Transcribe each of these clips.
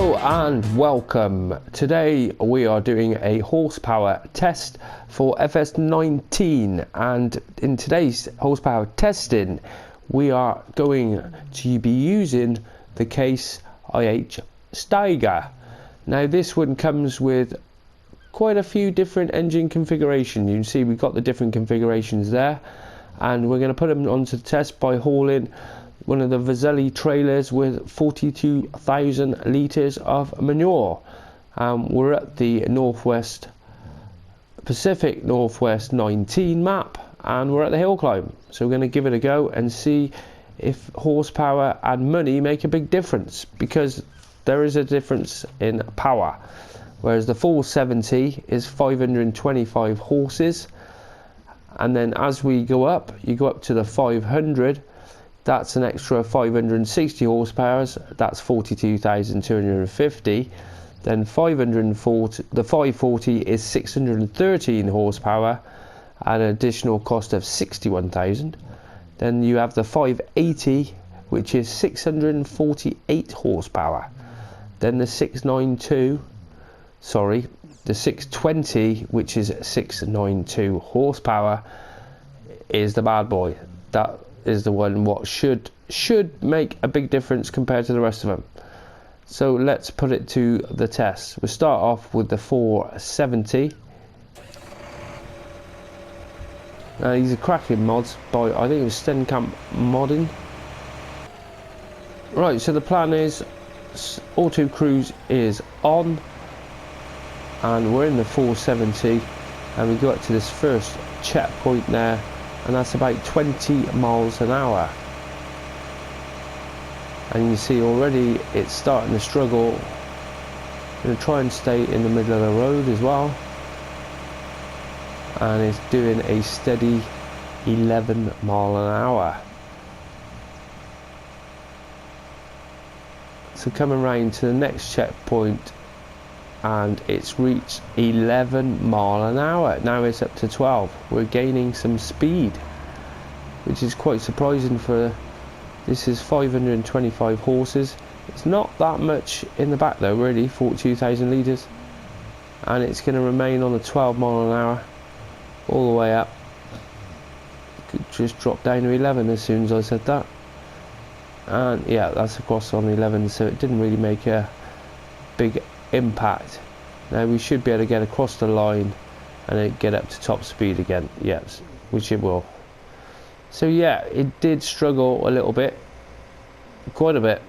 Hello and welcome. Today we are doing a horsepower test for fs19, and in today's horsepower testing we are going to be using the Case IH STEIGER. Now this one comes with quite a few different engine configurations. You can see we've got the different configurations there, and we're going to put them onto the test by hauling one of the Vazelli trailers with 42,000 litres of manure. We're at the Pacific Northwest 19 map, and we're at the hill climb, so we're going to give it a go and see if horsepower and money make a big difference, because there is a difference in power. Whereas the 470 is 525 horses, and then as we go up, you go up to the 500. That's an extra 560 horsepower, that's 42,250. Then 540, the 540 is 613 horsepower at an additional cost of 61,000. Then you have the 580, which is 648 horsepower. Then the 620, which is 692 horsepower, is the bad boy. That is the one what should make a big difference compared to the rest of them. So let's put it to the test. We'll start off with the 470. These are cracking mods by, I think it was steenkamp modding. Right, so the plan is auto cruise is on, and we're in the 470, and we got to this first checkpoint there, and that's about 20 miles an hour. And you see already it's starting to struggle. I'm going to try and stay in the middle of the road as well, and it's doing a steady 11 mile an hour. So coming round to the next checkpoint, and it's reached 11 mile an hour. Now it's up to 12. We're gaining some speed, which is quite surprising for this is 525 horses. It's not that much in the back though, really, 42,000 litres, and it's going to remain on the 12 mile an hour all the way up. Could just drop down to 11 as soon as I said that, and yeah, that's across on 11, so it didn't really make a big impact. Now we should be able to get across the line and then get up to top speed again, yes, which it will. So yeah, it did struggle a little bit, quite a bit,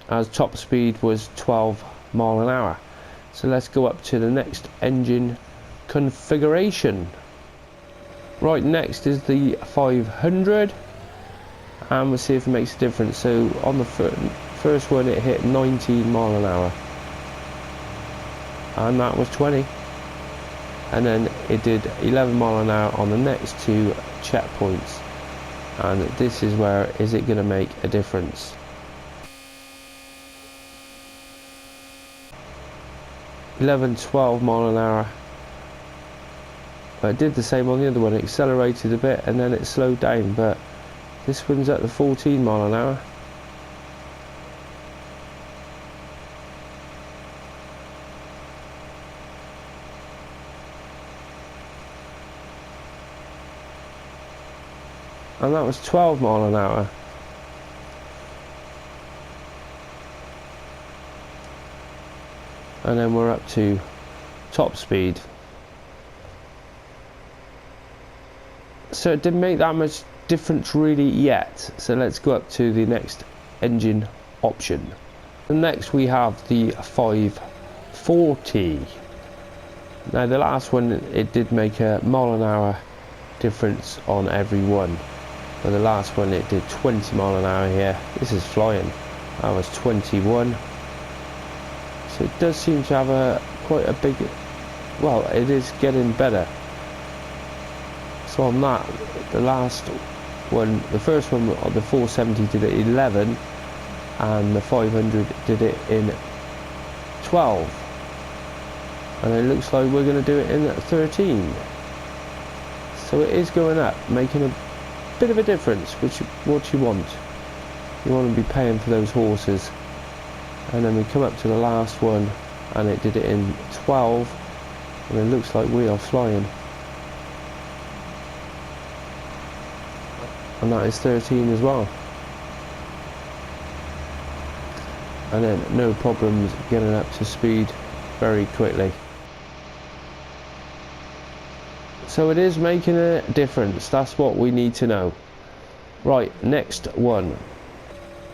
as top speed was 12 mile an hour. So let's go up to the next engine configuration. Right, next is the 500, and we'll see if it makes a difference. So on the first one it hit 19 mile an hour, and that was 20, and then it did 11 mile an hour on the next two checkpoints, and this is where is it going to make a difference. (11, 12 mile an hour), but it did the same on the other one. It accelerated a bit and then it slowed down, but this one's at the 14 mile an hour. And that was 12 mile an hour. And then we're up to top speed. So it didn't make that much difference really yet. So let's go up to the next engine option. And next we have the 540. Now the last one, it did make a mile an hour difference on every one. For the last one it did 20 mile an hour here. This is flying. That was 21. So it does seem to have quite a big, well, it is getting better. So on that, the last one, the first one on the 470 did it 11, and the 500 did it in 12. And it looks like we're going to do it in 13. So it is going up, making a bit of a difference, which what you want. You want to be paying for those horses, and then we come up to the last one and it did it in 12, and it looks like we are flying. And that is 13 as well. And then no problems getting up to speed very quickly. So it is making a difference. That's what we need to know. Right, next one.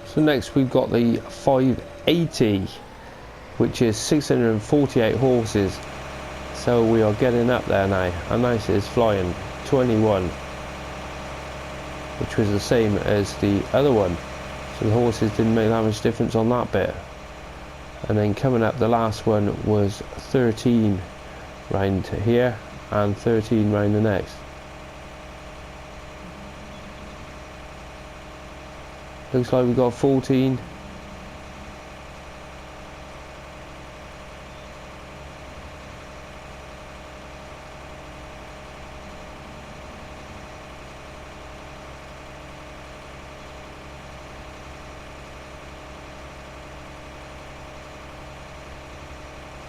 So next we've got the 580, which is 648 horses. So we are getting up there now, and this is flying 21, which was the same as the other one. So the horses didn't make that much difference on that bit. And then coming up, the last one was 13 round here and 13 round the next. Looks like we've got 14.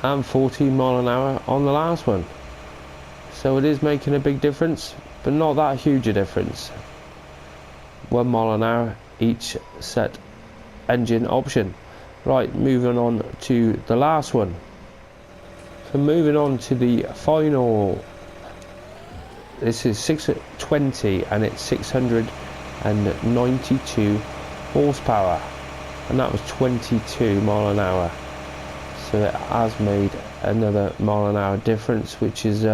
And 14 mile an hour on the last one. So it is making a big difference, but not that huge a difference. 1 mile an hour each set engine option. Right, moving on to the last one. So moving on to the final. This is 620 and it's 692 horsepower, and that was 22 mile an hour. So it has made another mile an hour difference, which is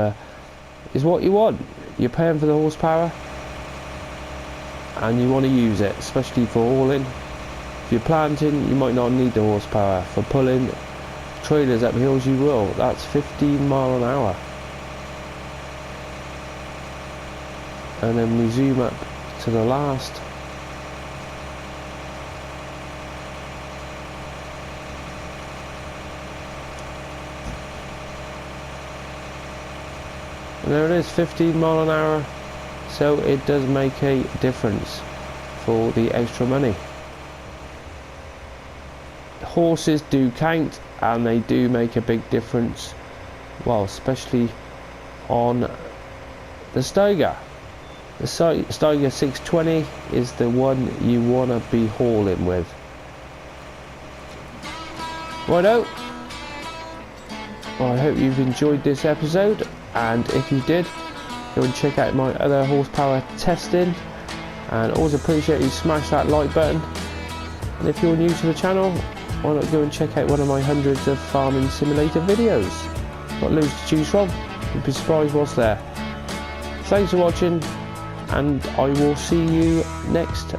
what you want. You're paying for the horsepower and you want to use it, especially for hauling. If you're planting, you might not need the horsepower. For pulling trailers up hills, you will. That's 15 mile an hour. And then we zoom up to the last. And there it is, 15 mile an hour. So it does make a difference for the extra money. Horses do count, and they do make a big difference, well, especially on the STEIGER. The STEIGER 620 is the one you want to be hauling with. Righto. Well, I hope you've enjoyed this episode, and if you did, go and check out my other horsepower testing, and always appreciate you smash that like button. And if you're new to the channel, why not go and check out one of my hundreds of farming simulator videos. Got loads to choose from. You'll be surprised what's there. Thanks for watching, and I will see you next